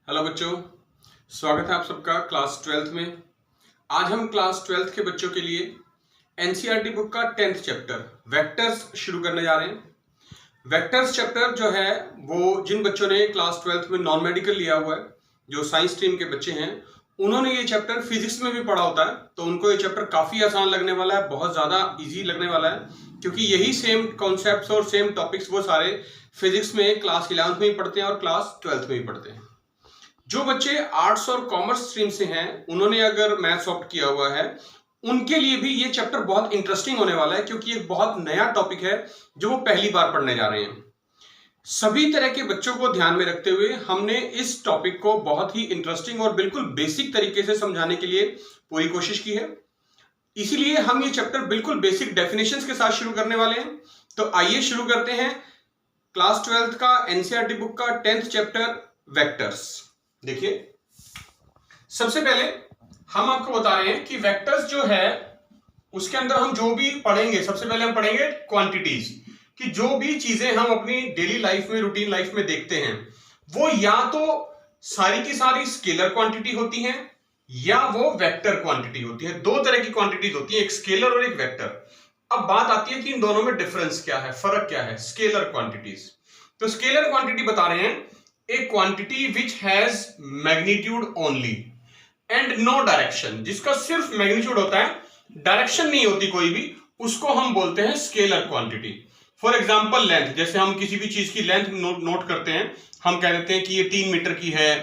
Hello बच्चों, स्वागत है आप सबका क्लास 12th में। आज हम क्लास 12th के बच्चों के लिए एनसीईआरटी बुक का 10th चैप्टर वेक्टर्स शुरू करने जा रहे हैं। वेक्टर्स चैप्टर जो है वो जिन बच्चों ने क्लास 12th में नॉन मेडिकल लिया हुआ है, जो साइंस स्ट्रीम के बच्चे हैं, उन्होंने ये चैप्टर फिजिक्स में भी पढ़ा होता है, तो उनको ये चैप्टर काफी आसान लगने वाला है, बहुत ज्यादा इजी लगने वाला है, क्योंकि यही सेम कॉन्सेप्ट्स और सेम टॉपिक्स वो सारे फिजिक्स में क्लास 11th में ही पढ़ते हैं और क्लास 12th में ही पढ़ते हैं। जो बच्चे आर्ट्स और कॉमर्स स्ट्रीम से हैं, उन्होंने अगर मैथ्स ऑप्ट किया हुआ है, उनके लिए भी ये चैप्टर बहुत इंटरेस्टिंग होने वाला है, क्योंकि एक बहुत नया टॉपिक है जो वो पहली बार पढ़ने जा रहे हैं। सभी तरह के बच्चों को ध्यान में रखते हुए हमने इस टॉपिक को बहुत ही इंटरेस्टिंग और बिल्कुल बेसिक तरीके से समझाने के लिए पूरी कोशिश की है। इसीलिए हम ये चैप्टर बिल्कुल बेसिक डेफिनेशंस के साथ शुरू करने वाले हैं। तो आइए शुरू करते हैं क्लास 12th का एनसीईआरटी बुक का 10th चैप्टर वेक्टर्स। देखिए, सबसे पहले हम आपको बता रहे हैं कि वेक्टर्स जो है उसके अंदर हम जो भी पढ़ेंगे, सबसे पहले हम पढ़ेंगे क्वांटिटीज, कि जो भी चीजें हम अपनी डेली लाइफ में, रूटीन लाइफ में देखते हैं, वो या तो सारी की सारी स्केलर क्वांटिटी होती हैं या वो वेक्टर क्वांटिटी होती है। दो तरह की क्वांटिटीज होती है, एक स्केलर और एक वेक्टर। अब बात आती है कि इन दोनों में डिफरेंस क्या है, फर्क क्या है। स्केलर क्वांटिटीज, तो स्केलर क्वांटिटी बता रहे हैं a quantity which has magnitude only and no direction, जिसका सिर्फ मैग्नीट्यूड होता है, डायरेक्शन नहीं होती कोई भी, उसको हम बोलते हैं scalar quantity. For example length, जैसे हम किसी भी चीज की लेंथ नोट करते हैं, हम कह देते हैं कि ये 3 मीटर की है,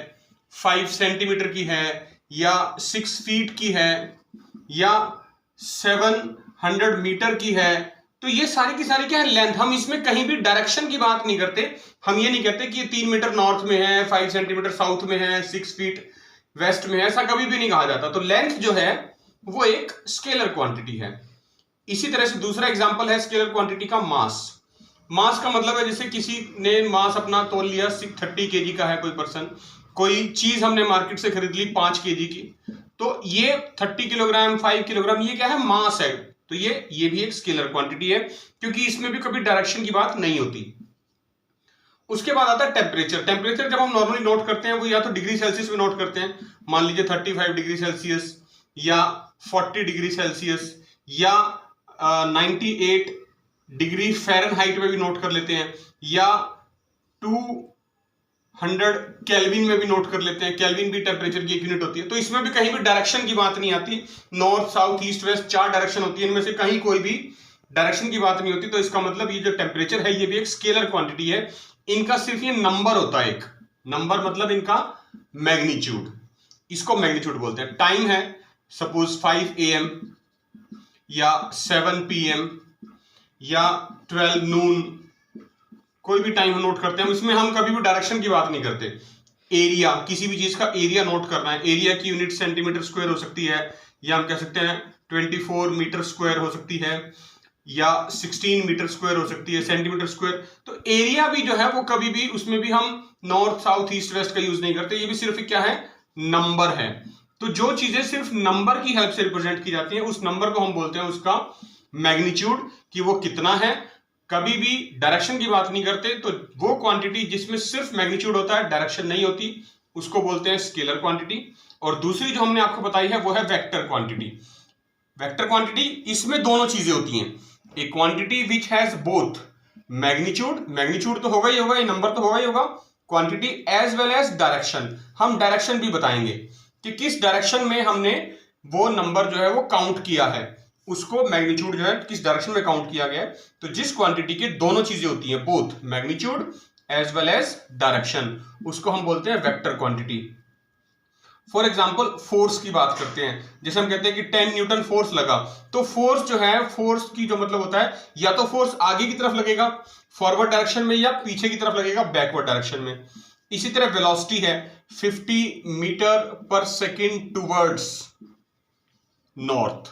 5 सेंटीमीटर की है, या 6 फीट की है, या 700 मीटर की है। तो ये सारी की सारी क्या है, लेंथ। हम इसमें कहीं भी डायरेक्शन की बात नहीं करते। हम ये नहीं कहते कि ये 3 मीटर नॉर्थ में है, 5 सेंटीमीटर साउथ में है, 6 फीट वेस्ट में है, ऐसा कभी भी नहीं कहा जाता। तो लेंथ जो है वो एक स्केलर क्वांटिटी है। इसी तरह से दूसरा एग्जांपल है स्केलर क्वांटिटी का मास। मास का मतलब है जैसे किसी ने मास अपना तोल लिया, 30 केजी का है कोई पर्सन, कोई चीज हमने मार्केट से खरीद ली 5 केजी की, तो ये 30 किलोग्राम, 5 किलोग्राम, ये क्या है, मास है। तो ये भी एक स्केलर क्वांटिटी है, क्योंकि इसमें भी कभी डायरेक्शन की बात नहीं होती। उसके बाद आता है टेम्परेचर। टेम्परेचर जब हम नॉर्मली नोट करते हैं वो या तो डिग्री सेल्सियस में नोट करते हैं, मान लीजिए 35 डिग्री सेल्सियस, या 40 डिग्री सेल्सियस, या 98 डिग्री फ़ारेनहाइट में भी नोट कर लेते हैं, या 200 केल्विन में भी नोट कर लेते हैं। केल्विन भी टेम्परेचर की एक यूनिट होती है। तो इसमें भी कहीं भी डायरेक्शन की बात नहीं आती। North, south, east, west 4 direction होती है, इनमें से कहीं कोई भी डायरेक्शन की बात नहीं होती। तो इसका मतलब ये जो टेम्परेचर है ये भी एक स्केलर क्वांटिटी है। इनका सिर्फ ये नंबर होता है, एक नंबर मतलब इनका मैग्नीट्यूड, इसको मैग्नीट्यूड बोलते हैं। टाइम है सपोज 5 AM या 7 PM या 12 नून, कोई भी टाइम हम नोट करते हैं, इसमें हम कभी भी डायरेक्शन की बात नहीं करते। एरिया, किसी भी चीज का एरिया नोट करना है, एरिया की यूनिट सेंटीमीटर स्क्वायर हो सकती है, या हम कह सकते हैं 24 मीटर स्क्वायर हो सकती है, या 16 मीटर स्क्वायर हो सकती है, सेंटीमीटर स्क्वायर। तो एरिया भी जो है वो कभी भी, उसमें भी हम नॉर्थ, साउथ, ईस्ट, वेस्ट का यूज नहीं करते। ये भी सिर्फ क्या है, नंबर है। तो जो चीजें सिर्फ नंबर की हेल्प से रिप्रेजेंट की जाती है, उस नंबर को हम बोलते हैं उसका मैग्नीट्यूड, कि वो कितना है। कभी भी डायरेक्शन की बात नहीं करते। तो वो क्वांटिटी जिसमें सिर्फ मैग्नीट्यूड होता है, डायरेक्शन नहीं होती, उसको बोलते हैं स्केलर क्वांटिटी। और दूसरी जो हमने आपको बताई है वो है वेक्टर क्वांटिटी। वेक्टर क्वांटिटी, इसमें दोनों चीजें होती हैं, ए quantity which has both magnitude, magnitude तो होगा ही होगा, ये नंबर तो होगा ही होगा, quantity as well as direction. हम डायरेक्शन भी बताएंगे कि किस डायरेक्शन में हमने वो नंबर जो है वो काउंट किया है, उसको मैग्नीट्यूड जो है किस डायरेक्शन में काउंट किया गया है। तो जिस क्वांटिटी के दोनों चीजें होती हैं, both magnitude as well as direction, उसको हम बोलते हैं vector quantity. For example force की बात करते हैं, जैसे हम कहते हैं कि 10 न्यूटन फोर्स लगा, तो फोर्स जो है, फोर्स की जो मतलब होता है, या तो फोर्स आगे की तरफ लगेगा फॉरवर्ड डायरेक्शन में, या पीछे की तरफ लगेगा बैकवर्ड डायरेक्शन में। इसी तरह वेलोसिटी है 50 मीटर पर सेकेंड टूवर्ड्स नॉर्थ,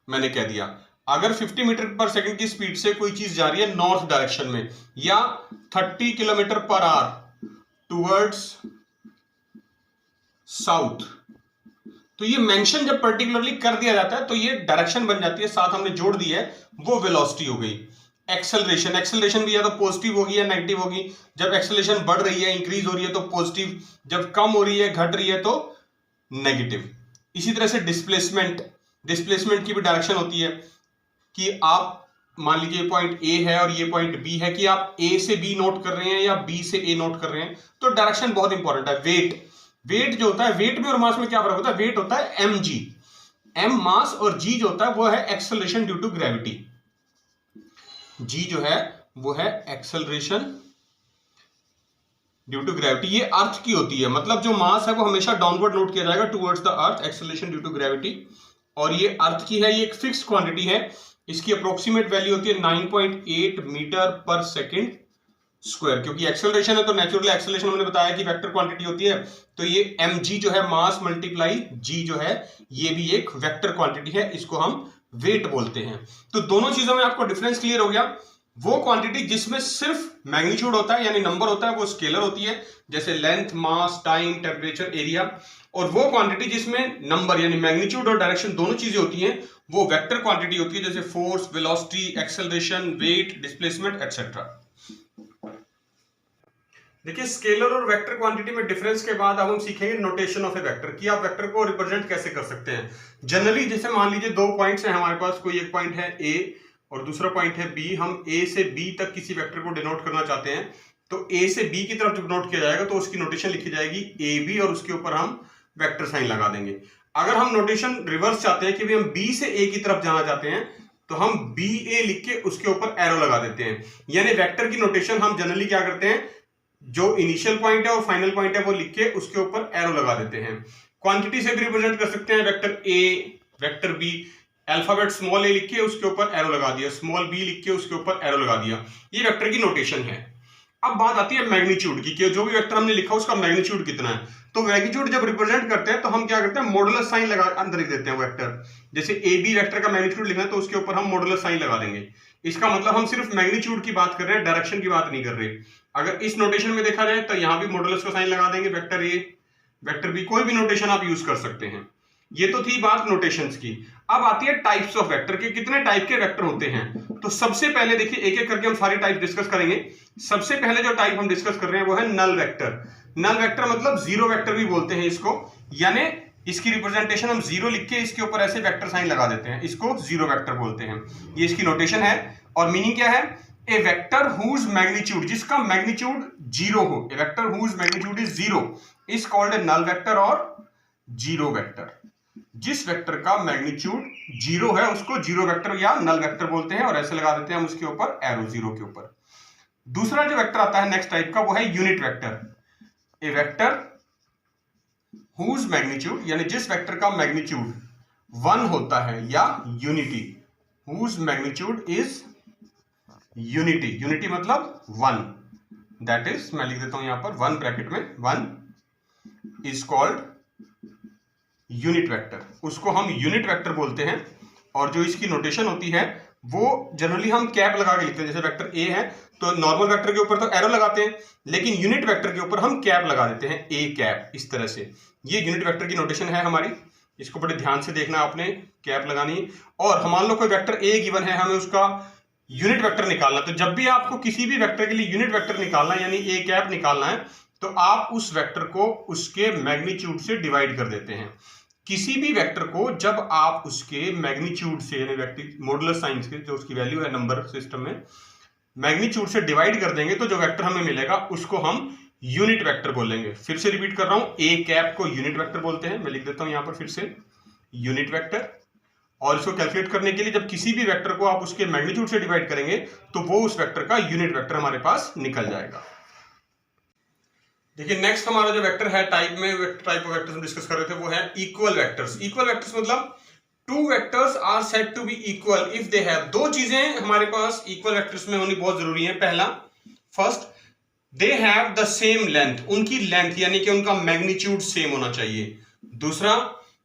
मैंने कह दिया अगर 50 मीटर पर सेकंड की स्पीड से कोई चीज जा रही है नॉर्थ डायरेक्शन में, या 30 kilometre per hour towards south, तो ये मेंशन जब पर्टिकुलरली कर दिया जाता है तो ये डायरेक्शन बन जाती है, साथ हमने जोड़ दी है, वो वेलोसिटी हो गई। एक्सेलरेशन, एक्सेलरेशन भी या तो पॉजिटिव होगी या नेगेटिव होगी। जब एक्सेलरेशन बढ़ रही है, इंक्रीज हो रही है तो पॉजिटिव, जब कम हो रही है, घट रही है तो नेगेटिव। इसी तरह से डिस्प्लेसमेंट, डिस्प्लेसमेंट की भी डायरेक्शन होती है कि आप मान लीजिए पॉइंट ए है और ये पॉइंट बी है, कि आप ए से बी नोट कर रहे हैं या बी से ए नोट कर रहे हैं, तो डायरेक्शन बहुत इंपॉर्टेंट है। वेट, वेट जो होता है, वेट में और मास में क्या फर्क होता है? वेट होता है एम जी, एम मास, और जी जो होता है वो है एक्सेलरेशन ड्यू टू ग्रेविटी। जी जो है वो है एक्सेलरेशन ड्यू टू ग्रेविटी। ये अर्थ की होती है, मतलब जो मास है वो हमेशा डाउनवर्ड नोट किया जाएगा towards the earth, acceleration due to gravity. और ये अर्थ की है, ये एक फिक्स क्वांटिटी है। इसकी अप्रोक्सीमेट वैल्यू होती है 9.8 मीटर पर सेकेंड स्क्वायर। क्योंकि एक्सेलरेशन है तो नेचुरली एक्सेलरेशन हमने बताया कि वेक्टर क्वांटिटी होती है, तो ये एम जी जो है मास मल्टीप्लाई जी जो है, ये भी एक वेक्टर क्वांटिटी है, इसको हम वेट बोलते हैं। तो दोनों चीजों में आपको डिफरेंस क्लियर हो गया। वो क्वांटिटी जिसमें सिर्फ मैग्नीट्यूड होता है यानी नंबर होता है वो स्केलर होती है, जैसे लेंथ, मास, टाइम, टेम्परेचर, एरिया। और वो क्वांटिटी जिसमें नंबर यानी मैग्नीट्यूड और डायरेक्शन दोनों चीजें होती हैं वो वेक्टर क्वांटिटी होती है, जैसे force, velocity, acceleration, weight, displacement etcetera. देखिए स्केलर और वेक्टर क्वांटिटी में डिफरेंस के बाद अब हम सीखेंगे नोटेशन ऑफ ए वेक्टर, कि आप वेक्टर को रिप्रेजेंट कैसे कर सकते हैं। जनरली जैसे मान लीजिए दो पॉइंट्स हैं हमारे पास, कोई एक पॉइंट है ए और दूसरा पॉइंट है बी। हम ए से बी तक किसी वेक्टर को डिनोट करना चाहते हैं, तो ए से बी की तरफ जब नोट किया जाएगा तो उसकी नोटेशन लिखी जाएगी ए बी, और उसके ऊपर हम वेक्टर साइन लगा देंगे। अगर हम नोटेशन रिवर्स चाहते हैं कि भी हम बी से ए की तरफ जाना चाहते हैं, तो हम बी ए लिख के उसके ऊपर एरो लगा देते हैं। यानी वेक्टर की नोटेशन हम जनरली क्या करते हैं, जो इनिशियल पॉइंट है और फाइनल पॉइंट है वो लिख के उसके ऊपर एरो लगा देते हैं। क्वांटिटी से भी रिप्रेजेंट कर सकते हैं, vector A, vector B, alphabet small A लिख के उसके ऊपर एरो लगा दिया, स्मॉल बी लिख के उसके ऊपर एरो लगा दिया। ये वेक्टर की नोटेशन है। अब बात आती है मैग्नीट्यूड की, कि जो भी वेक्टर हमने लिखा उसका मैग्नीट्यूड कितना है। तो मैग्नीट्यूड जब रिप्रेजेंट करते हैं तो हम क्या करते हैं, मॉडुलस साइन लगा अंदर लिख देते हैं वेक्टर। जैसे ए बी वेक्टर का मैग्नीट्यूड लिखना है तो उसके ऊपर हम मॉडुलस साइन लगा देंगे। इसका मतलब हम सिर्फ मैग्नीट्यूड की बात कर रहे हैं, डायरेक्शन की बात नहीं कर रहे। अगर इस नोटेशन में देखा जाए तो यहां भी मॉडुलस का साइन लगा देंगे, वेक्टर ए, वेक्टर बी, कोई भी नोटेशन आप यूज कर सकते हैं। ये तो थी बात नोटेशंस की। अब आती है टाइप्स ऑफ वेक्टर के, कितने टाइप के वेक्टर होते हैं। तो सबसे पहले देखिए एक एक करके हम सारी टाइप डिस्कस करेंगे। सबसे पहले जो टाइप हम डिस्कस कर रहे हैं वो है नल वेक्टर। नल वेक्टर मतलब जीरो वेक्टर भी बोलते हैं इसको, यानी इसकी रिप्रेजेंटेशन हम जीरो लिख के इसके ऊपर ऐसे वेक्टर साइन लगा देते हैं, इसको जीरो वेक्टर बोलते हैं। ये इसकी नोटेशन है। और मीनिंग क्या है, ए वेक्टर हुज मैग्नीट्यूड, जिसका मैग्नीट्यूड जीरो हो, a vector whose magnitude is zero is called a null vector और जीरो वेक्टर। जिस वेक्टर का मैग्नीट्यूड जीरो है उसको जीरो वेक्टर या नल वेक्टर बोलते हैं, और ऐसे लगा देते हैं हम उसके ऊपर एरो जीरो के ऊपर। दूसरा जो वेक्टर आता है नेक्स्ट टाइप का वो है यूनिट वेक्टर। ए वेक्टर हुज मैग्नीट्यूड यानी जिस वेक्टर का मैग्नीट्यूड वन होता है, या unity, whose magnitude is unity, unity मतलब वन, दैट इज, मैं लिख देता हूं यहां पर वन ब्रैकेट में, one is called unit vector. उसको हम यूनिट वेक्टर बोलते हैं। और जो इसकी नोटेशन होती है वो जनरली हम कैप लगा के लिखते हैं। जैसे वेक्टर ए है तो नॉर्मल वेक्टर के ऊपर तो एरो लगाते हैं, लेकिन यूनिट वेक्टर के ऊपर हम कैप लगा देते हैं, ए कैप, इस तरह से। ये यूनिट वेक्टर की नोटेशन है हमारी, इसको बड़े ध्यान से देखना, आपने कैप लगानी। और मान लो कोई वेक्टर ए गिवन है, हमें उसका यूनिट वेक्टर निकालना, तो जब भी आपको किसी भी वेक्टर के लिए यूनिट वेक्टर निकालना है यानी ए कैप निकालना है, तो आप उस वेक्टर को उसके मैग्नीट्यूड से डिवाइड कर देते हैं। किसी भी वेक्टर को जब आप उसके मैग्नीट्यूड से यानी मॉडुलस साइन के जो उसकी वैल्यू है नंबर सिस्टम में, मैग्नीट्यूड से डिवाइड कर देंगे तो जो वेक्टर हमें मिलेगा उसको हम यूनिट वेक्टर बोलेंगे। फिर से रिपीट कर रहा हूं, ए कैप को यूनिट वेक्टर बोलते हैं। मैं लिख देता हूं यहां पर फिर से यूनिट वेक्टर। और इसको कैलकुलेट करने के लिए जब किसी भी वेक्टर को आप उसके मैग्नीट्यूड से डिवाइड करेंगे तो वो उस वेक्टर का यूनिट वेक्टर हमारे पास निकल जाएगा। देखिए नेक्स्ट हमारा जो वेक्टर है टाइप में, टाइप ऑफ वेक्टर्स हम डिस्कस कर रहे थे वो है इक्वल वेक्टर्स। इक्वल वेक्टर्स मतलब two vectors are said to be equal if they have, दो चीजें हमारे पास इक्वल वेक्टर्स में होनी बहुत जरूरी है। पहला, first, they have the same length, उनकी लेंथ यानी कि उनका मैग्नीट्यूड सेम होना चाहिए। दूसरा,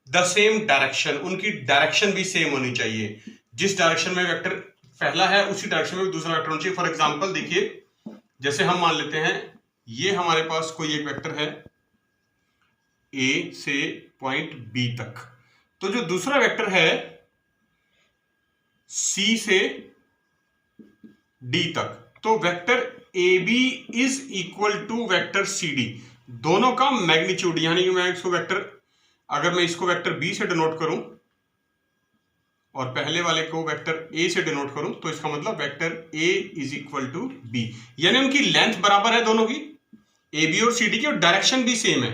द सेम डायरेक्शन, उनकी डायरेक्शन भी सेम होनी चाहिए। जिस डायरेक्शन में वेक्टर पहला है उसी डायरेक्शन में भी दूसरा वेक्टर होना चाहिए। फॉर एग्जांपल देखिए, जैसे हम मान लेते हैं ये हमारे पास कोई एक वेक्टर है ए से पॉइंट बी तक, तो जो दूसरा वेक्टर है सी से डी तक। तो vector A B is equal to vector C D, दोनों का मैग्नीट्यूड, यानी कि मैं इसको वेक्टर, अगर मैं इसको वेक्टर बी से डिनोट करूं और पहले वाले को वेक्टर ए से डिनोट करूं, तो इसका मतलब vector A is equal to B, यानी उनकी लेंथ बराबर है दोनों की, ए बी और सी डी की, और डायरेक्शन भी सेम है।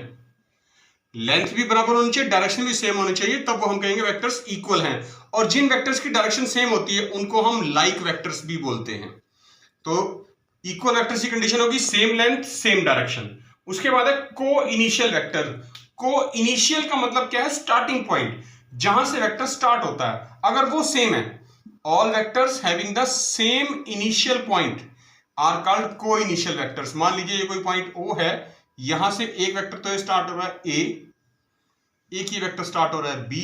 लेंथ भी बराबर होनी चाहिए, डायरेक्शन भी सेम होनी चाहिए, तब वो हम कहेंगे वेक्टर्स इक्वल हैं। और जिन वेक्टर्स की डायरेक्शन सेम होती है उनको हम लाइक वेक्टर्स भी बोलते हैं। तो इक्वल वेक्टर्स की कंडीशन होगी सेम लेंथ सेम डायरेक्शन। उसके बाद है को इनिशियल वेक्टर। को इनिशियल का मतलब क्या है? स्टार्टिंग पॉइंट, जहां से वेक्टर स्टार्ट होता है, अगर वो सेम है, all vectors having the same initial point are called coinitial vectors. मान लीजिए ये कोई पॉइंट ओ है, यहां से एक वेक्टर तो स्टार्ट हो रहा है ए, एक ये वेक्टर स्टार्ट हो रहा है बी,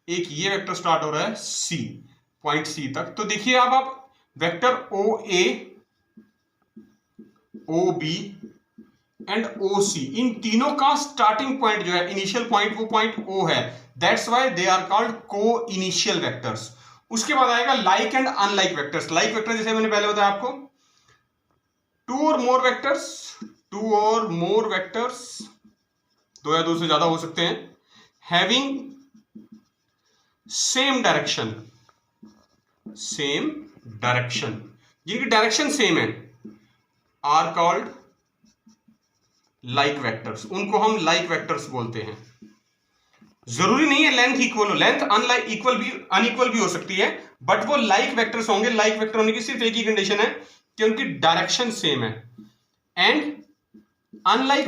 एक ये वेक्टर स्टार्ट हो रहा है सी, पॉइंट सी तक। तो देखिए अब आप vector O A, O B and O C, इन तीनों का स्टार्टिंग पॉइंट जो है, इनिशियल पॉइंट, वो पॉइंट ओ है, that's why they are called coinitial vectors. उसके बाद आएगा like and unlike vectors. Like vector जैसे मैंने पहले बताया आपको, to or more vectors, to or more vectors, दो या दो से ज्यादा हो सकते हैं, having same direction, same direction, जिनकी डायरेक्शन सेम है, आर कॉल्ड लाइक वेक्टर्स, उनको हम लाइक वेक्टर्स बोलते हैं। जरूरी नहीं है लेंथ इक्वल हो, लेंथ अनलाइक इक्वल भी, अनइक्वल भी हो सकती है, बट वो लाइक वेक्टर्स होंगे। लाइक वेक्टर होने की सिर्फ एक ही कंडीशन है कि उनकी डायरेक्शन सेम है। And unlike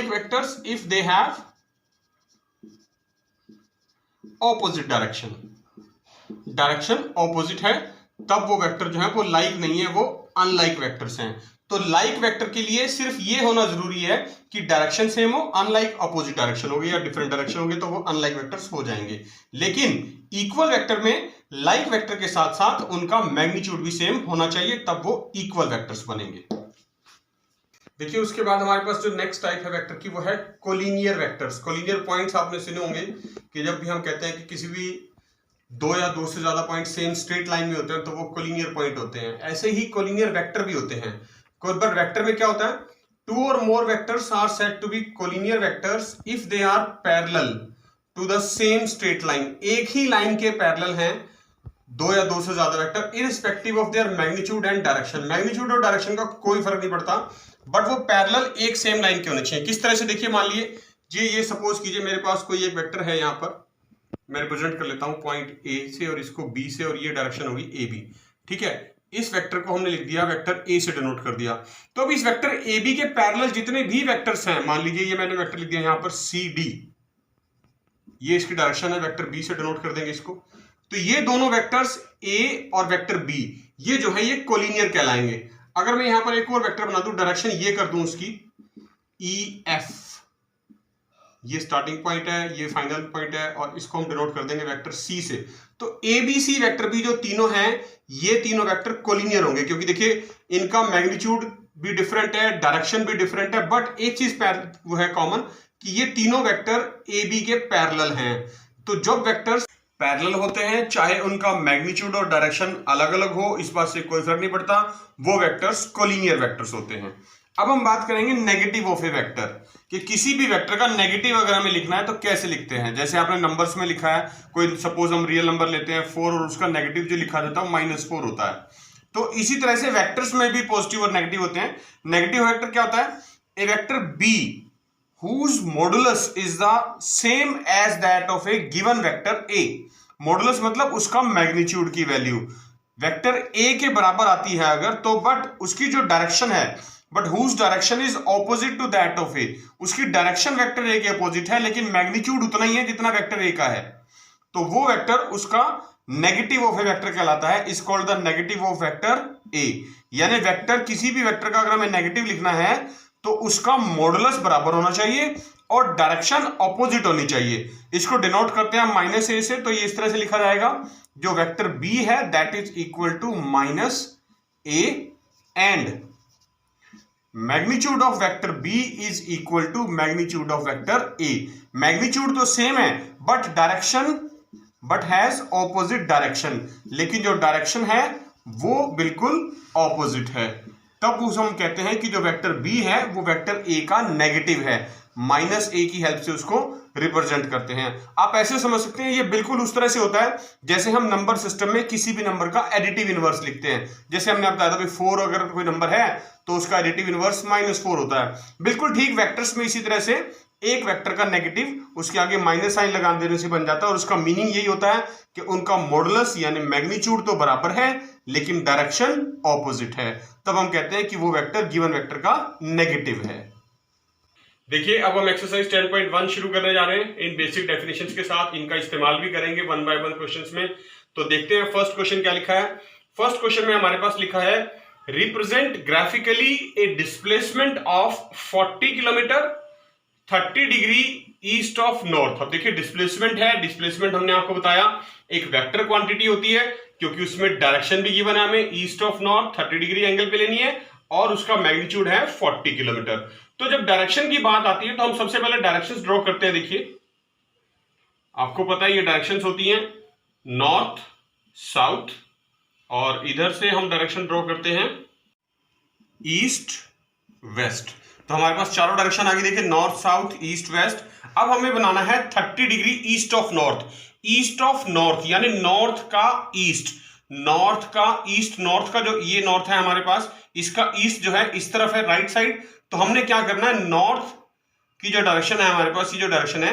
vectors if they have opposite direction, direction opposite है, तब वो वेक्टर जो है वो लाइक नहीं है, वो अनलाइक वेक्टर्स हैं। तो लाइक वेक्टर के लिए सिर्फ ये होना जरूरी है कि डायरेक्शन सेम हो, अनलाइक अपोजिट डायरेक्शन होगी या डिफरेंट डायरेक्शन होगी, तो वो अनलाइक वेक्टर्स हो जाएंगे। लेकिन इक्वल वेक्टर में लाइक वेक्टर के साथ साथ उनका मैग्नीट्यूड भी सेम होना चाहिए, तब वो इक्वल वेक्टर्स बनेंगे। देखिए उसके बाद हमारे पास जो नेक्स्ट टाइप है वेक्टर की, वो है कोलिनियर वेक्टर्स। कोलिनियर पॉइंट्स आपने सुने होंगे कि जब भी हम कहते हैं कि किसी भी दो या दो से ज्यादा पॉइंट सेम स्ट्रेट लाइन में होते हैं तो वो कोलिनियर पॉइंट होते हैं। ऐसे ही कोलिनियर वेक्टर भी होते हैं। पर वेक्टर में क्या होता है? Two or more vectors are said to be collinear vectors if they are parallel to the same straight line. एक ही लाइन के पैरेलल हैं दो या दो से ज्यादा vector, irrespective of their magnitude and direction. Magnitude और डायरेक्शन का कोई फर्क नहीं पड़ता, बट वो पैरेलल एक सेम लाइन के होने चाहिए। किस तरह से? देखिए मान लीजिए ये सपोज कीजिए मेरे पास कोई एक वेक्टर है, यहां पर मैं रिप्रेजेंट कर लेता हूं पॉइंट ए से और इसको बी से, और ये डायरेक्शन होगी ए बी। ठीक है, इस वेक्टर को हमने लिख दिया, वेक्टर ए से डिनोट कर दिया। तो अब इस वेक्टर ए बी के पैरेलल जितने भी वेक्टर्स हैं, मान लीजिए ये मैंने वेक्टर लिख दिया यहां पर सी डी, ये इसकी डायरेक्शन है, वेक्टर बी से डिनोट कर देंगे इसको। तो ये दोनों वेक्टर्स ए और वेक्टर बी, ये जो है ये कोलिनियर कहलाएंगे। अगर मैं यहां पर एक और वेक्टर बना दूं, डायरेक्शन ये कर दूं उसकी ई एफ, ये स्टार्टिंग पॉइंट है, ये फाइनल पॉइंट है, और इसको हम डिनोट कर देंगे वेक्टर सी से। तो ए बी सी वेक्टर भी जो तीनों हैं, ये तीनों वेक्टर कोलिनियर होंगे, क्योंकि देखिए इनका मैग्नीट्यूड भी डिफरेंट है, डायरेक्शन भी डिफरेंट है, बट एक चीज वो है कॉमन कि ये तीनों वेक्टर ए बी के पैरेलल हैं। तो जब वेक्टर्स पैरेलल होते हैं, चाहे उनका मैग्नीट्यूड और डायरेक्शन अलग अलग हो, इस बात से कोई फर्क नहीं पड़ता, वो वेक्टर्स कोलिनियर वेक्टर्स होते हैं। अब हम बात करेंगे नेगेटिव ऑफ ए वेक्टर, कि किसी भी वेक्टर का नेगेटिव अगर हमें लिखना है तो कैसे लिखते हैं। जैसे आपने नंबर्स में लिखा है, कोई सपोज हम रियल नंबर लेते हैं 4 और उसका नेगेटिव जो लिखा जाता है -4 होता है। तो इसी तरह से वेक्टर्स में भी पॉजिटिव और नेगेटिव होते हैं। नेगेटिव वेक्टर क्या होता है? A vector B whose modulus is the same as that of a given vector A। Modulus मतलब उसका मैग्नीट्यूड की वैल्यू वेक्टर ए के बराबर आती है अगर, तो बट उसकी जो डायरेक्शन है, but whose direction is opposite to that of A, उसकी डायरेक्शन वेक्टर ए के अपोजिट है, लेकिन मैग्नीट्यूड उतना ही है जितना वेक्टर ए का है, तो वो वेक्टर उसका नेगेटिव ऑफ ए वेक्टर कहलाता है। Is called the negative of vector A. यानी वेक्टर, किसी भी वेक्टर का अगर हमें नेगेटिव लिखना है तो उसका मॉडुलस बराबर होना चाहिए और डायरेक्शन ऑपोजिट होनी चाहिए। इसको डिनोट करते हैं -a से, तो ये इस तरह से लिखा जाएगा, जो वेक्टर b है that is equal to -a and magnitude of vector b is equal to magnitude of vector a। Magnitude तो सेम है but direction but has opposite direction, लेकिन जो डायरेक्शन है वो बिल्कुल ऑपोजिट है, तब उसे हम कहते हैं कि जो वेक्टर बी है वो वेक्टर ए का नेगेटिव है, माइनस ए की हेल्प से उसको रिप्रेजेंट करते हैं। आप ऐसे समझ सकते हैं, ये बिल्कुल उस तरह से होता है जैसे हम नंबर सिस्टम में किसी भी नंबर का एडिटिव इनवर्स लिखते हैं। जैसे हमने बताया था भाई 4 अगर कोई नंबर है तो उसका एडिटिव इनवर्स -4 होता है, बिल्कुल ठीक वेक्टर्स में इसी तरह से एक वेक्टर का नेगेटिव उसके आगे माइनस साइन लगा देने से बन जाता है, और उसका मीनिंग यही होता है कि उनका मॉडुलस यानी मैग्नीट्यूड तो बराबर है लेकिन डायरेक्शन ऑपोजिट है, तब हम कहते हैं कि वो वेक्टर गिवन वेक्टर का नेगेटिव है। देखिए अब हम एक्सरसाइज 10.1 शुरू करने जा रहे हैं इन बेसिक डेफिनेशंस के साथ, इनका इस्तेमाल भी करेंगे 1 बाय 1 क्वेश्चंस में। तो देखते हैं फर्स्ट क्वेश्चन क्या लिखा है। फर्स्ट क्वेश्चन में हमारे पास लिखा है represent graphically A displacement of 40 kilometre 30 degree east of north. अब देखिए डिस्प्लेसमेंट है, डिस्प्लेसमेंट हमने आपको बताया एक वेक्टर क्वांटिटी होती है क्योंकि उसमें डायरेक्शन भी गिवन है, हमें east of north 30 degree angle पे लेनी है और उसका मैग्नीट्यूड है 40 किलोमीटर। तो जब डायरेक्शन की बात आती है तो हम सबसे पहले डायरेक्शंस ड्रॉ करते हैं। देखिए आपको पता है ये डायरेक्शंस होती हैं नॉर्थ साउथ, और इधर से हम डायरेक्शन ड्रॉ करते हैं ईस्ट वेस्ट। तो हमारे पास चारों डायरेक्शन आ गई, देखिए नॉर्थ साउथ ईस्ट वेस्ट। अब हमें बनाना है 30 degree east of north. East of north यानी नॉर्थ का ईस्ट, नॉर्थ का ईस्ट, नॉर्थ का जो ये नॉर्थ है हमारे पास, इसका ईस्ट जो है इस तरफ है राइट साइड। तो हमने क्या करना है, नॉर्थ की जो डायरेक्शन है हमारे पास, ये जो डायरेक्शन है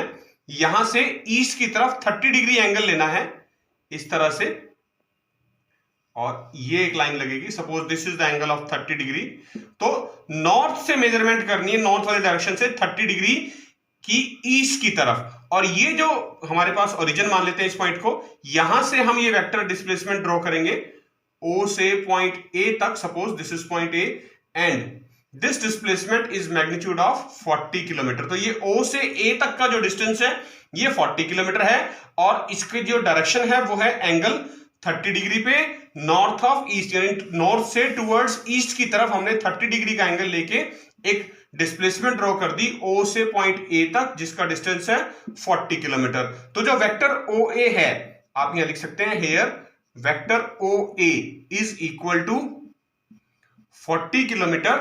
यहां से ईस्ट की तरफ 30 डिग्री एंगल लेना है इस तरह से, और ये एक लाइन लगेगी, suppose this is the angle of 30 degree. तो नॉर्थ से मेजरमेंट करनी है, नॉर्थ वाले डायरेक्शन से 30 डिग्री की ईस्ट की तरफ, और ये जो हमारे पास ओरिजिन मान लेते हैं इस पॉइंट को, यहां से हम ये वेक्टर डिस्प्लेसमेंट ड्रॉ करेंगे ओ से पॉइंट ए तक, suppose this is point A and this displacement is magnitude of 40 kilometre. तो ये ओ से ए तक का जो डिस्टेंस है ये 40 किलोमीटर है, और इसकी जो डायरेक्शन है वो है एंगल 30 डिग्री पे नॉर्थ ऑफ ईस्ट, यानी नॉर्थ से टुवर्ड्स ईस्ट की तरफ हमने 30 डिग्री का एंगल लेके एक डिस्प्लेसमेंट ड्रॉ कर दी ओ से पॉइंट ए तक, जिसका डिस्टेंस है 40 किलोमीटर। तो जो वेक्टर ओ ए है आप यहां लिख सकते हैं here vector O A is equal to 40 kilometre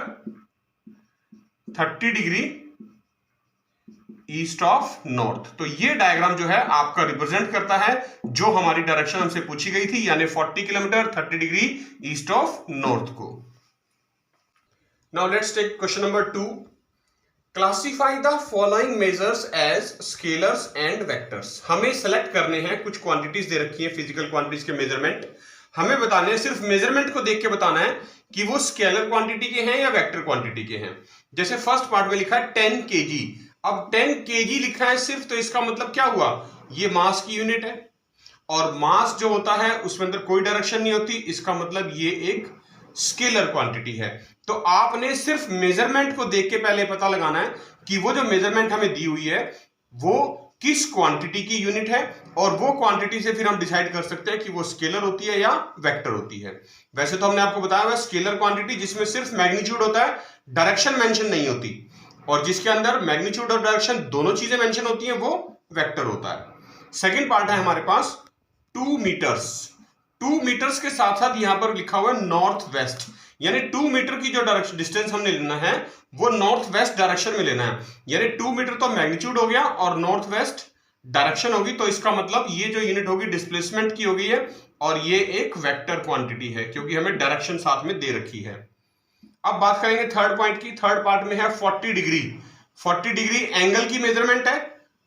30 degree east of north. तो ये डायग्राम जो है आपका रिप्रेजेंट करता है जो हमारी डायरेक्शन हमसे पूछी गई थी, यानी 40 kilometre 30 degree east of north को। Now let's take question number 2। Classify the following measures as scalars and vectors. हमें सेलेक्ट करने हैं, कुछ क्वांटिटीज दे रखी है फिजिकल क्वांटिटीज के मेजरमेंट, हमें बताने हैं, सिर्फ मेजरमेंट को देख के बताना है कि वो स्केलर क्वांटिटी के हैं या वेक्टर क्वांटिटी के हैं। जैसे फर्स्ट पार्ट में लिखा है 10 kg, अब 10 kg लिखा है सिर्फ, तो इसका मतलब क्या हुआ, ये मास की यूनिट है, और मास जो होता है उसमें अंदर कोई डायरेक्शन नहीं होती, इसका मतलब ये एक स्केलर क्वांटिटी है। तो आपने सिर्फ मेजरमेंट को देख के पहले पता लगाना है कि वो जो मेजरमेंट हमें दी हुई है वो किस क्वांटिटी की यूनिट है, और वो क्वांटिटी से फिर हम डिसाइड कर सकते हैं कि वो स्केलर होती है या वेक्टर होती है। वैसे तो हमने आपको बताया हुआ स्केलर क्वांटिटी जिसमें सिर्फ मैग्नीट्यूड होता है, डायरेक्शन मेंशन नहीं होती, और जिसके अंदर मैग्नीट्यूड और डायरेक्शन दोनों चीजें मेंशन होती हैं वो वेक्टर होता है। सेकंड पार्ट है हमारे पास 2 मीटर्स। 2 मीटर्स के साथ साथ यहां पर लिखा हुआ है नॉर्थ वेस्ट, यानी 2 मीटर की जो डायरेक्शन डिस्टेंस हमने लेना है वो नॉर्थ वेस्ट डायरेक्शन में लेना है, यानी 2 मीटर तो मैग्नीट्यूड हो गया और नॉर्थ वेस्ट डायरेक्शन होगी। तो इसका मतलब ये जो यूनिट होगी डिस्प्लेसमेंट की हो गई है, और ये एक वेक्टर क्वांटिटी है क्योंकि हमें डायरेक्शन साथ में दे रखी है। अब बात करेंगे थर्ड पॉइंट की। थर्ड पार्ट में है 40 डिग्री। 40 डिग्री एंगल की मेजरमेंट है,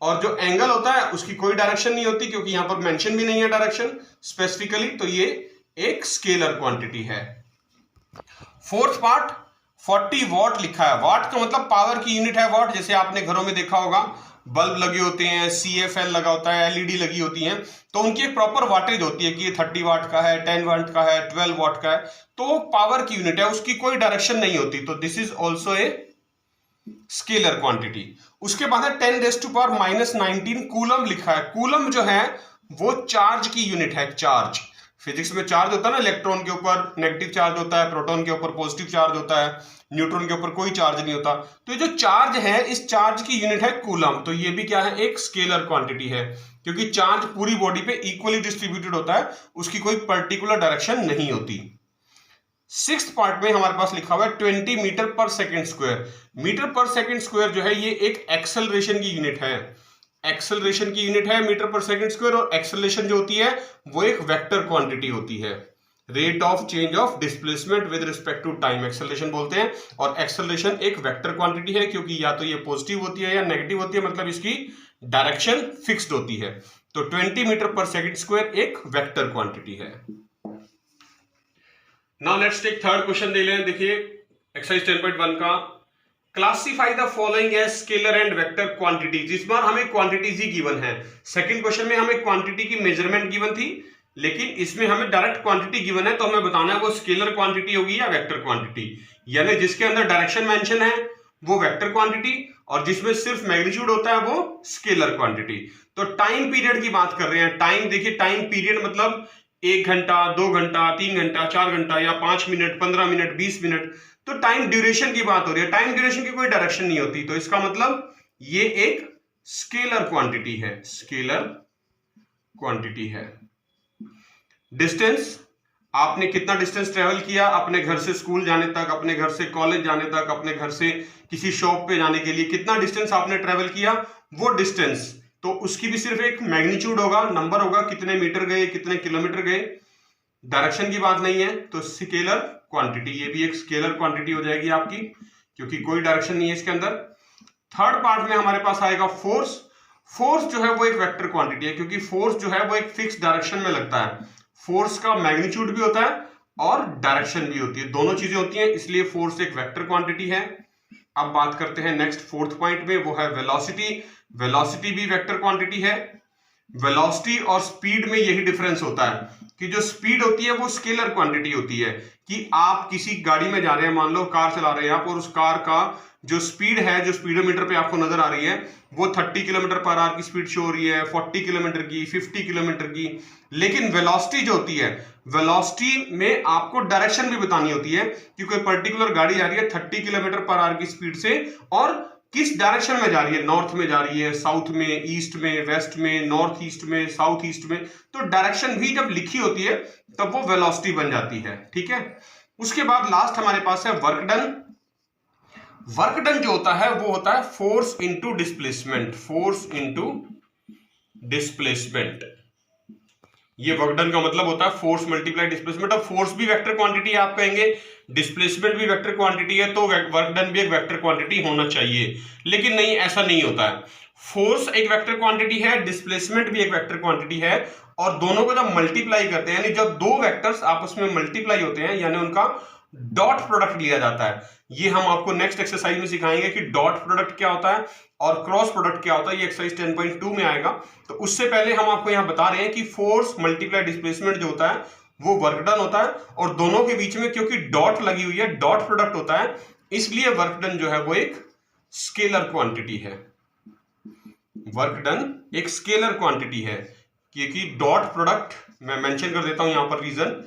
और जो एंगल होता है उसकी कोई डायरेक्शन नहीं होती क्योंकि यहां पर मेंशन भी नहीं है डायरेक्शन स्पेसिफिकली, तो ये एक स्केलर क्वांटिटी है। फोर्थ पार्ट 40 वॉट लिखा है। वॉट का मतलब पावर की यूनिट है वॉट, जैसे आपने घरों में देखा होगा बल्ब लगे होते हैं, CFL लगा होता है, LED लगी होती हैं, तो उनकी एक प्रॉपर वाटेज होती है कि ये 30 वाट का है, 10 वाट का है, 12 वाट का है, तो पावर की यूनिट है, उसकी कोई डायरेक्शन नहीं होती, तो this is also a scalar quantity. उसके बाद है 10⁻⁻19 कूलम लिखा है। कूलम जो है वो चार्ज की यूनिट है। चार्ज, फिजिक्स में चार्ज होता है ना, इलेक्ट्रॉन के ऊपर नेगेटिव चार्ज होता है, प्रोटॉन के ऊपर पॉजिटिव चार्ज होता है, न्यूट्रॉन के ऊपर कोई चार्ज नहीं होता। तो ये जो चार्ज है, इस चार्ज की यूनिट है कूलम। तो ये भी क्या है, एक स्केलर क्वांटिटी है, क्योंकि चार्ज पूरी बॉडी पे इक्वली डिस्ट्रीब्यूटेड होता है, उसकी कोई पर्टिकुलर डायरेक्शन नहीं होती। सिक्स्थ पार्ट में हमारे पास लिखा हुआ है 20 मीटर पर सेकेंड स्क्वायर। मीटर पर सेकेंड स्क्वायर जो है ये एक एक्सेलरेशन की यूनिट है, एक्सेलरेशन की यूनिट है मीटर पर सेकेंड स्क्वायर। और एक्सेलरेशन जो होती है वो एक वेक्टर क्वांटिटी होती है, rate of change of displacement with respect to time, acceleration बोलते हैं। और एक्सेलरेशन एक वेक्टर क्वांटिटी है, क्योंकि या तो ये पॉजिटिव होती है या नेगेटिव होती है, मतलब इसकी डायरेक्शन फिक्स्ड होती है। तो 20 मीटर पर सेकेंड स्क्वायर एक वेक्टर क्वांटिटी है। Now let's take third question दे लें। देखिए एक्सरसाइज 10.1 का, classify the following as scalar and vector quantities. इस बार हमें क्वांटिटीज ही गिवन है। सेकंड क्वेश्चन में हमें क्वांटिटी की मेजरमेंट गिवन थी, लेकिन इसमें हमें डायरेक्ट क्वांटिटी गिवन है, तो हमें बताना है वो स्केलर क्वांटिटी होगी या वेक्टर क्वांटिटी। यानी जिसके अंदर डायरेक्शन मेंशन है वो वेक्टर क्वांटिटी, और जिसमें सिर्फ मैग्नीट्यूड होता है वो स्केलर क्वांटिटी। तो टाइम पीरियड की बात कर रहे हैं। टाइम देखिए, टाइम पीरियड मतलब 1 घंटा, 2 घंटा, 3 घंटा, 4 घंटा या 5 मिनट, 15 मिनट, 20 मिनट। तो टाइम ड्यूरेशन की बात हो रही है। टाइम ड्यूरेशन की कोई डायरेक्शन नहीं होती, तो इसका मतलब ये एक स्केलर क्वांटिटी है, स्केलर क्वांटिटी है। डिस्टेंस, आपने कितना डिस्टेंस ट्रेवल किया अपने घर से स्कूल जाने तक, अपने घर से कॉलेज जाने तक, अपने घर से किसी शॉप पे जाने के लिए कितना डिस्टेंस आपने ट्रेवल किया, वो डिस्टेंस, तो उसकी भी सिर्फ एक मैग्नीट्यूड होगा, नंबर होगा, कितने मीटर गए, कितने किलोमीटर गए, डायरेक्शन की बात नहीं है। तो स्केलर क्वांटिटी, ये भी एक स्केलर क्वांटिटी हो जाएगी आपकी, क्योंकि कोई डायरेक्शन नहीं है इसके अंदर। थर्ड पार्ट में हमारे पास आएगा फोर्स। फोर्स जो है वो एक वेक्टर क्वांटिटी है, क्योंकि फोर्स जो है वो एक फिक्स डायरेक्शन में लगता है। फोर्स का मैग्नीट्यूड भी होता है और डायरेक्शन भी होती है, दोनों चीजें होती हैं, इसलिए फोर्स एक वेक्टर क्वांटिटी है। अब बात करते हैं नेक्स्ट फोर्थ पॉइंट में, वो है वेलोसिटी। वेलोसिटी भी वेक्टर क्वांटिटी है। वेलोसिटी और स्पीड में यही डिफरेंस होता है कि जो स्पीड होती है वो स्केलर क्वांटिटी होती है, कि आप किसी गाड़ी में जा रहे हैं, मान लो कार चला रहे हैं आप, और उस कार का जो स्पीड है, जो स्पीडोमीटर पे आपको नजर आ रही है, वो 30 किलोमीटर पर आवर की स्पीड शो हो रही है, 40 किलोमीटर की, 50 किलोमीटर की। लेकिन वेलोसिटी जो होती है, वेलोसिटी में आपको डायरेक्शन भी बतानी होती है कि कोई पर्टिकुलर गाड़ी जा रही है 30 किलोमीटर पर आवर की स्पीड से, और किस डायरेक्शन में जा रही है, नॉर्थ में जा रही है, साउथ में, ईस्ट में, वेस्ट में, नॉर्थ ईस्ट में, साउथ ईस्ट में। तो डायरेक्शन भी जब लिखी होती है तब वो वेलोसिटी बन जाती है, ठीक है। उसके बाद लास्ट हमारे पास है वर्क डन। वर्क डन जो होता है वो होता है force into displacement, force into displacement. ये वर्क डन का मतलब होता है फोर्स मल्टीप्लाई डिस्प्लेसमेंट। अब फोर्स भी वेक्टर क्वांटिटी आप कहेंगे, डिस्प्लेसमेंट भी वेक्टर क्वांटिटी है, तो वर्क डन भी एक वेक्टर क्वांटिटी होना चाहिए, लेकिन नहीं, ऐसा नहीं होता है। फोर्स एक वेक्टर क्वांटिटी है, डिस्प्लेसमेंट भी एक वेक्टर क्वांटिटी है, और दोनों को जब मल्टीप्लाई करते हैं, यानी जब दो वेक्टर्स आपस में मल्टीप्लाई होते हैं, यानी उनका डॉट प्रोडक्ट लिया जाता है। ये हम आपको नेक्स्ट एक्सरसाइज में सिखाएंगे कि डॉट प्रोडक्ट क्या होता है और क्रॉस प्रोडक्ट क्या होता है, ये एक्सरसाइज 10.2 में आएगा। तो उससे पहले हम आपको यहां बता रहे हैं कि फोर्स मल्टीप्लाई डिस्प्लेसमेंट जो होता है वो वर्क डन होता है, और दोनों के बीच में क्योंकि डॉट लगी हुई है, डॉट प्रोडक्ट होता है, इसलिए वर्क डन जो है वो एक स्केलर क्वांटिटी है। वर्क डन एक स्केलर क्वांटिटी है, क्योंकि डॉट प्रोडक्ट, मैं मेंशन कर देता हूं यहां पर reason,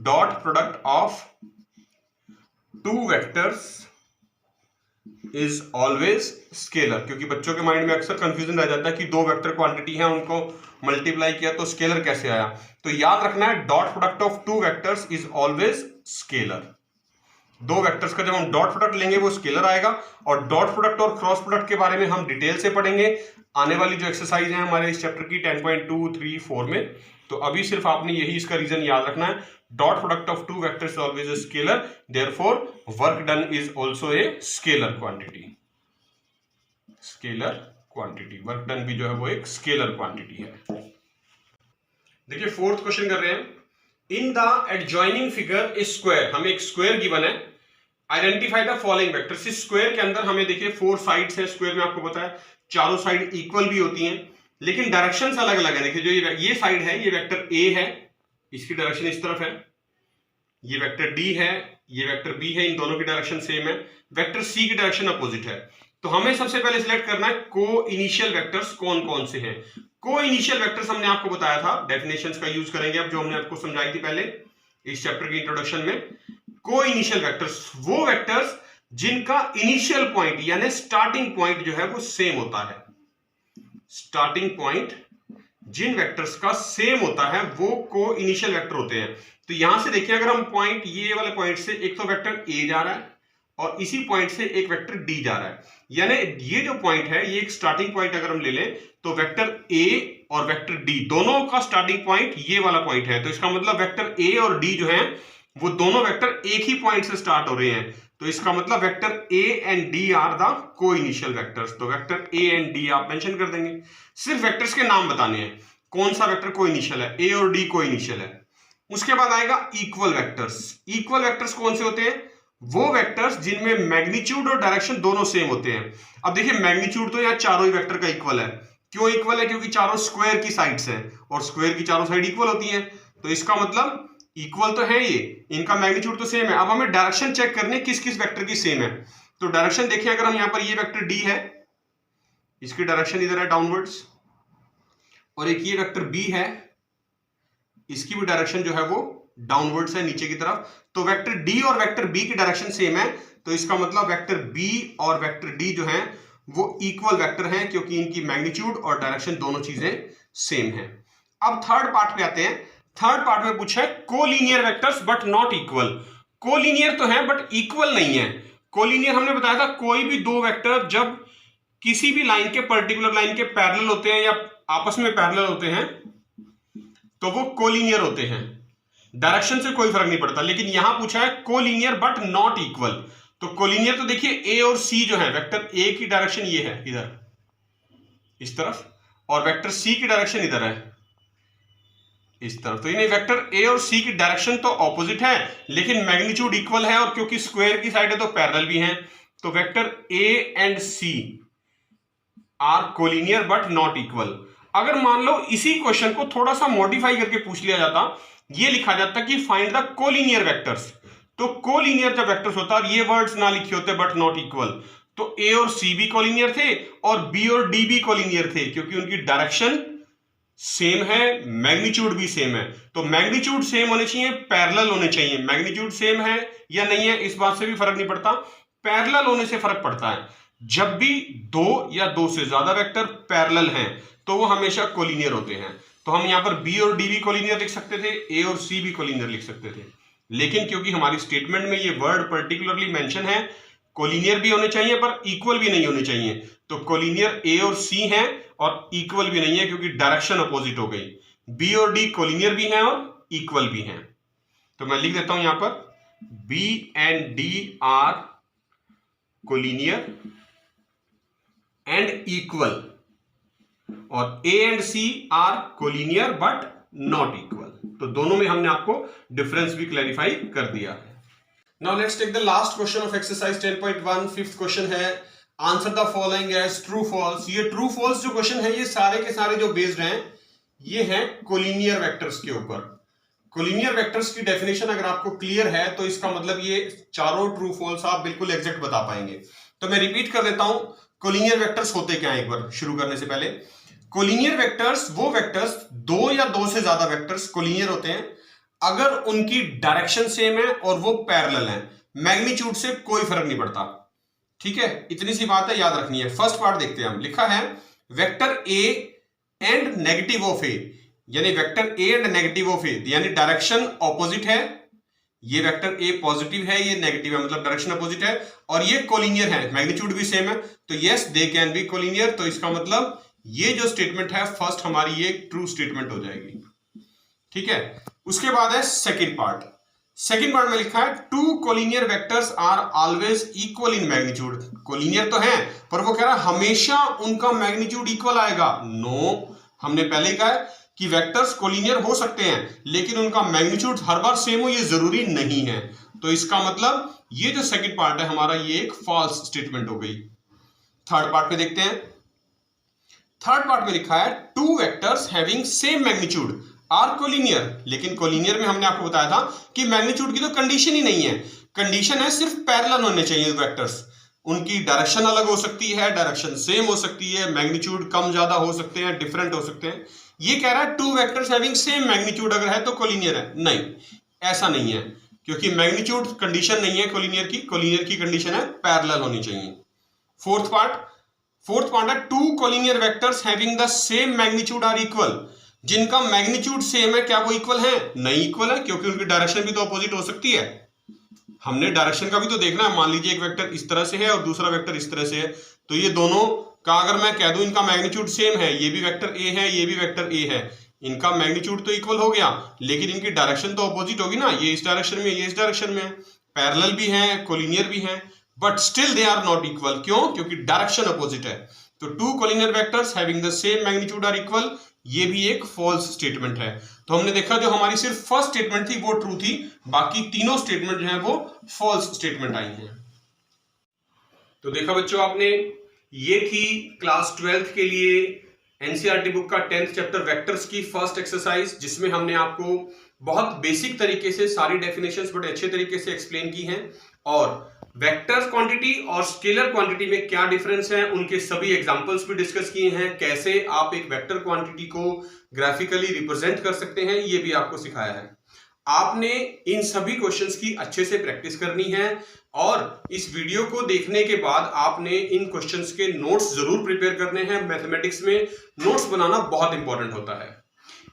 dot product of two vectors is always scalar. क्योंकि बच्चों के माइंड में अक्सर कंफ्यूजन रह जाता है कि दो वेक्टर क्वांटिटी है, उनको मल्टीप्लाई किया तो स्केलर कैसे आया। तो याद रखना है, dot product of two vectors is always scalar. दो वेक्टर्स का जब हम डॉट प्रोडक्ट लेंगे वो स्केलर आएगा, और डॉट प्रोडक्ट और क्रॉस प्रोडक्ट के बारे में हम डिटेल से पढ़ेंगे आने वाली जो एक्सरसाइज है हमारे इस चैप्टर की 10.2, 3, 4 में। तो अभी सिर्फ आपने यही इसका रीजन याद रखना है, dot product of two vectors is always a scalar, therefore work done is also a scalar quantity. Scalar quantity, work done भी जो है वो एक स्केलर क्वांटिटी है। देखिए फोर्थ क्वेश्चन कर रहे हैं, in the adjoining figure A square, हमें एक स्क्वायर गिवन है, आइडेंटिफाई द फॉलोइंग वेक्टर्स। इस स्क्वायर के अंदर हमें देखिए 4 साइड्स है, स्क्वायर में आपको पता है चारों साइड इक्वल भी होती हैं, लेकिन डायरेक्शंस अलग अलग है। देखिए जो ये साइड है, ये वेक्टर ए है, इसकी डायरेक्शन इस तरफ है, ये वेक्टर डी है, ये वेक्टर बी है, इन दोनों की डायरेक्शन सेम है, वेक्टर सी की डायरेक्शन अपोजिट है। तो हमें सबसे पहले सिलेक्ट करना है को इनिशियल वेक्टर्स कौन कौन से हैं। को इनिशियल वेक्टर्स हमने आपको बताया था, डेफिनेशंस का यूज करेंगे अब, जो हमने आपको समझाई थी पहले इस चैप्टर के इंट्रोडक्शन में। को इनिशियल वेक्टर्स वो वेक्टर्स जिनका इनिशियल पॉइंट यानी स्टार्टिंग पॉइंट जो है वो सेम होता है। स्टार्टिंग पॉइंट जिन वेक्टर्स का सेम होता है वो को इनिशियल वेक्टर होते हैं। तो यहां से देखिए, अगर हम पॉइंट ये वाले पॉइंट से एक तो वेक्टर ए जा रहा है और इसी पॉइंट से एक वेक्टर डी जा रहा है, यानी ये जो पॉइंट है ये एक स्टार्टिंग पॉइंट अगर हम ले लें तो वेक्टर ए और वेक्टर डी दोनों का स्टार्टिंग पॉइंट ये वाला पॉइंट है। तो इसका मतलब वेक्टर ए और डी जो है वो दोनों वेक्टर एक ही पॉइंट से स्टार्ट हो रहे हैं। तो इसका मतलब vector A and D are the को इनिशियल वेक्टर्स। तो वेक्टर ए एंड डी आप मेंशन कर देंगे, सिर्फ वेक्टर्स के नाम बताने हैं, कौन सा वेक्टर को इनिशियल है, ए और डी को इनिशियल है। उसके बाद आएगा इक्वल वेक्टर्स। इक्वल वेक्टर्स कौन से होते हैं? वो वेक्टर्स जिनमें मैग्नीट्यूड और डायरेक्शन दोनों सेम होते हैं। अब देखिए, मैग्नीट्यूड तो यहाँ चारों ही वेक्टर का इक्वल है। क्यों इक्वल है? क्योंकि चारों स्क्वायर की साइड्स हैं और स्क्वायर की चारों साइड इक्वल होती हैं। तो इसका मतलब इक्वल तो है ये, इनका मैग्नीट्यूड तो सेम है। अब हमें डायरेक्शन चेक करनी है किस किस वेक्टर की सेम है। तो डायरेक्शन देखिए, अगर हम यहां पर ये वेक्टर डी है, इसकी डायरेक्शन इधर है डाउनवर्ड्स, और एक ये वेक्टर बी है, इसकी भी डायरेक्शन जो है वो डाउनवर्ड्स है नीचे की तरफ। तो वेक्टर डी और वेक्टर बी की डायरेक्शन सेम है। तो इसका मतलब वेक्टर बी और वेक्टर डी जो है वो इक्वल वेक्टर हैं, क्योंकि इनकी मैग्नीट्यूड और डायरेक्शन दोनों चीजें सेम है। अब थर्ड पार्ट पे आते हैं। थर्ड पार्ट में पूछा है collinear vectors but not equal. Collinear तो है बट इक्वल नहीं है। कोलिनियर हमने बताया था, कोई भी दो वेक्टर जब किसी भी लाइन के पर्टिकुलर लाइन के पैरेलल होते हैं या आपस में पैरेलल होते हैं तो वो कोलिनियर होते हैं, डायरेक्शन से कोई फर्क नहीं पड़ता। लेकिन यहां पूछा है कोलिनियर बट नॉट इक्वल। तो कोलिनियर तो देखिए, ए और सी जो है, वेक्टर ए की डायरेक्शन ये है इधर इस तरफ, और वेक्टर सी की डायरेक्शन इधर है इस तरफ। तो यानी वेक्टर ए और सी की डायरेक्शन तो ऑपोजिट है लेकिन मैग्नीट्यूड इक्वल है, और क्योंकि स्क्वायर की साइड है तो पैरेलल भी हैं। तो vector A and C are collinear but not equal. अगर मान लो इसी क्वेश्चन को थोड़ा सा मॉडिफाई करके पूछ लिया जाता, ये लिखा जाता कि फाइंड द कोलिनियर वेक्टर्स। तो कोलिनियर जब वेक्टर्स होता और ये वर्ड्स ना लिखे होते बट नॉट इक्वल, तो ए और सी भी कोलिनियर थे और बी और डी भी कोलिनियर थे, क्योंकि उनकी डायरेक्शन सेम है, मैग्नीट्यूड भी सेम है। तो मैग्नीट्यूड सेम होने चाहिए, पैरेलल होने चाहिए। मैग्नीट्यूड सेम है या नहीं है इस बात से भी फर्क नहीं पड़ता, पैरेलल होने से फर्क पड़ता है। जब भी दो या दो से ज्यादा वेक्टर पैरेलल हैं तो वो हमेशा कोलिनियर होते हैं। तो हम यहां पर बी और डी भी कोलिनियर लिख सकते थे, ए और सी भी कोलिनियर लिख सकते थे। लेकिन क्योंकि हमारी स्टेटमेंट में ये वर्ड पर्टिकुलरली मेंशन है, कोलिनियर भी होने चाहिए पर इक्वल भी नहीं होने चाहिए। तो कोलिनियर ए और सी हैं और इक्वल भी नहीं है, क्योंकि डायरेक्शन अपोजिट हो गई। बी और डी कोलिनियर भी हैं और इक्वल भी हैं। तो मैं लिख देता हूं यहां पर B and D are collinear and equal, और A and C are collinear but not equal. तो दोनों में हमने आपको डिफरेंस भी क्लैरिफाई कर दिया है। Now let's take the last question of exercise 10.1। Fifth question है, answer the following as true false. ये ट्रू फॉल्स जो क्वेश्चन है ये सारे के सारे जो बेस्ड हैं ये हैं कोलिनियर वेक्टर्स के ऊपर। कोलिनियर वेक्टर्स की डेफिनेशन अगर आपको क्लियर है तो इसका मतलब ये चारों ट्रू फॉल्स आप बिल्कुल एग्जैक्ट बता पाएंगे। तो मैं रिपीट कर देता हूं, कोलिनियर वेक्टर्स होते क्या है एक बार शुरू करने से पहले। कोलिनियर वेक्टर्स वो वेक्टर्स, दो या दो से ज्यादा वेक्टर्स कोलिनियर होते हैं अगर उनकी डायरेक्शन सेम है और वो पैरेलल हैं, मैग्नीट्यूड से कोई फर्क नहीं पड़ता। ठीक है, इतनी सी बात है, याद रखनी है। फर्स्ट पार्ट देखते हैं हम। लिखा है vector A and negative of A, यानी vector A and negative of A, यानी डायरेक्शन ऑपोजिट है। ये वेक्टर ए पॉजिटिव है, ये नेगेटिव है, मतलब डायरेक्शन अपोजिट है, और ये कोलिनियर है, मैग्नीट्यूड भी सेम है। तो yes they can be collinear. तो इसका मतलब ये जो स्टेटमेंट है फर्स्ट हमारी ये ट्रू स्टेटमेंट हो जाएगी। ठीक है, उसके बाद है सेकंड पार्ट। सेकंड पार्ट में लिखा है two collinear vectors are always equal in magnitude. Collinear तो है पर वो कह रहा है हमेशा उनका मैग्नीट्यूड इक्वल आएगा। नो, हमने पहले ही कहा है कि वेक्टर्स कोलिनियर हो सकते हैं लेकिन उनका मैग्नीट्यूड हर बार सेम हो ये जरूरी नहीं है। तो इसका मतलब ये जो सेकंड पार्ट है हमारा ये एक फॉल्स स्टेटमेंट हो गई। थर्ड पार्ट पे देखते हैं। थर्ड पार्ट में लिखा है two vectors having same magnitude are collinear. लेकिन कोलिनियर में हमने आपको बताया था कि मैग्नीट्यूड की तो कंडीशन ही नहीं है, कंडीशन है सिर्फ पैरेलल होने चाहिए वेक्टर्स। उनकी डायरेक्शन अलग हो सकती है, डायरेक्शन सेम हो सकती है, मैग्नीट्यूड कम ज्यादा हो सकते हैं, डिफरेंट हो सकते हैं। ये कह रहा है two vectors having same magnitude अगर है तो कोलिनियर है। नहीं, ऐसा नहीं है। क्योंकि मैग्नीट्यूड कंडीशन नहीं है कोलिनियर की कंडीशन है पैरेलल होनी चाहिए। फोर्थ पार्ट है two collinear vectors having the same magnitude are equal. जिनका मैग्नीट्यूड सेम है क्या वो इक्वल है? नहीं इक्वल है, क्योंकि उनकी डायरेक्शन भी तो अपोजिट हो सकती है। हमने डायरेक्शन का भी तो देखना है। मान लीजिए एक वेक्टर इस तरह से है और दूसरा वेक्टर इस तरह से है, तो ये दोनों का अगर मैं कह दूं इनका मैग्नीट्यूड सेम है, ये भी वेक्टर ए है ये भी वेक्टर ए है, इनका मैग्नीट्यूड तो इक्वल हो गया, लेकिन इनकी डायरेक्शन तो अपोजिट होगी ना। ये इस डायरेक्शन में, ये इस डायरेक्शन में है, पैरेलल भी है, कोलिनियर भी है, but still they are not equal. क्यों? क्योंकि डायरेक्शन अपोजिट है। तो two collinear vectors having the same magnitude are equal, ये भी एक फॉल्स स्टेटमेंट है। तो हमने देखा जो हमारी सिर्फ फर्स्ट स्टेटमेंट थी वो ट्रू थी, बाकी तीनों स्टेटमेंट जो है वो फॉल्स स्टेटमेंट आई हैं। तो देखा बच्चों आपने, ये थी क्लास 12th के लिए एनसीईआरटी बुक का 10th चैप्टर वेक्टर्स की फर्स्ट एक्सरसाइज, जिसमें हमने आपको बहुत बेसिक तरीके से सारी डेफिनेशंस बड़े अच्छे तरीके से एक्सप्लेन की हैं, और वेक्टर्स क्वांटिटी और स्केलर क्वांटिटी में क्या डिफरेंस है उनके सभी एग्जांपल्स भी डिस्कस किए हैं। कैसे आप एक वेक्टर क्वांटिटी को ग्राफिकली रिप्रेजेंट कर सकते हैं ये भी आपको सिखाया है। आपने इन सभी क्वेश्चंस की अच्छे से प्रैक्टिस करनी है, और इस वीडियो को देखने के बाद आपने इन क्वेश्चंस के नोट्स जरूर प्रिपेयर करने हैं। मैथमेटिक्स में नोट्स बनाना बहुत इंपॉर्टेंट होता है।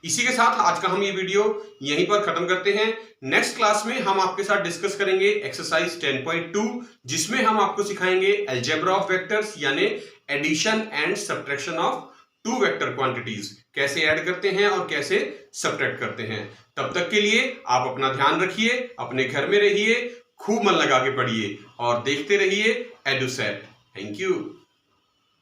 इसी के साथ आज का हम ये वीडियो यहीं पर खत्म करते हैं। नेक्स्ट क्लास में हम आपके साथ डिस्कस करेंगे एक्सरसाइज 10.2, जिसमें हम आपको सिखाएंगे अलजेब्रा ऑफ वेक्टर्स, यानी addition and subtraction of two vector quantities, कैसे ऐड करते हैं और कैसे सब्ट्रैक्ट करते हैं। तब तक के लिए आप अपना ध्यान रखिए, अपने घर में रहिए, खूब मन लगा के पढ़िए और देखते रहिए एडुसेट। Thank you.